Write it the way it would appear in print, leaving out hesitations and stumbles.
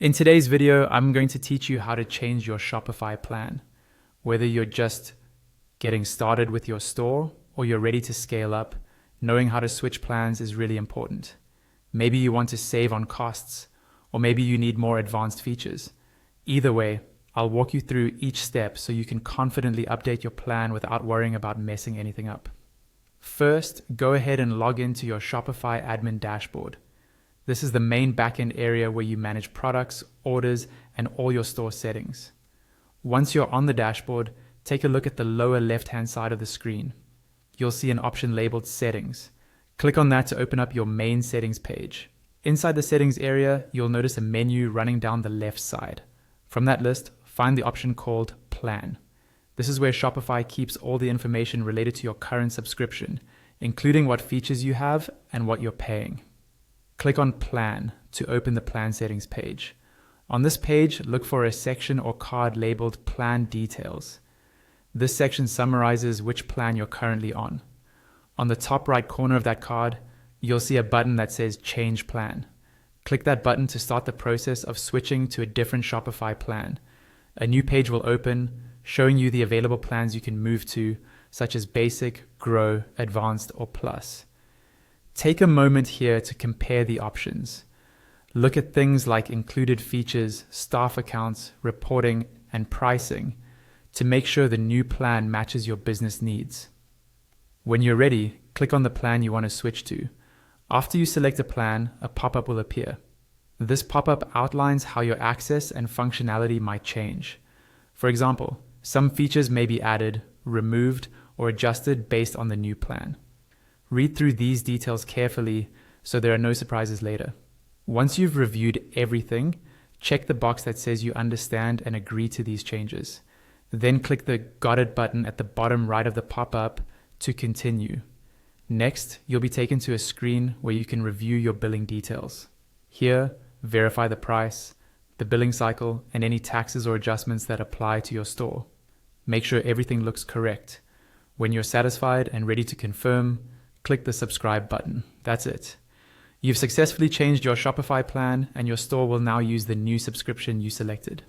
In today's video, I'm going to teach you how to change your Shopify plan. Whether you're just getting started with your store or you're ready to scale up, knowing how to switch plans is really important. Maybe you want to save on costs, or maybe you need more advanced features. Either way, I'll walk you through each step so you can confidently update your plan without worrying about messing anything up. First, go ahead and log into your Shopify admin dashboard. This is the main backend area where you manage products, orders, and all your store settings. Once you're on the dashboard, take a look at the lower left-hand side of the screen. You'll see an option labeled Settings. Click on that to open up your main settings page. Inside the settings area, you'll notice a menu running down the left side. From that list, find the option called Plan. This is where Shopify keeps all the information related to your current subscription, including what features you have and what you're paying. Click on Plan to open the plan settings page. On this page, look for a section or card labeled Plan Details. This section summarizes which plan you're currently on. On the top right corner of that card, you'll see a button that says Change Plan. Click that button to start the process of switching to a different Shopify plan. A new page will open, showing you the available plans you can move to, such as Basic, Grow, Advanced, or Plus. Take a moment here to compare the options. Look at things like included features, staff accounts, reporting, and pricing to make sure the new plan matches your business needs. When you're ready, click on the plan you want to switch to. After you select a plan, a pop-up will appear. This pop-up outlines how your access and functionality might change. For example, some features may be added, removed, or adjusted based on the new plan. Read through these details carefully so there are no surprises later. Once you've reviewed everything, check the box that says you understand and agree to these changes. Then click the Got It button at the bottom right of the pop-up to continue. Next, you'll be taken to a screen where you can review your billing details. Here, verify the price, the billing cycle, and any taxes or adjustments that apply to your store. Make sure everything looks correct. When you're satisfied and ready to confirm, click the subscribe button. That's it. You've successfully changed your Shopify plan, and your store will now use the new subscription you selected.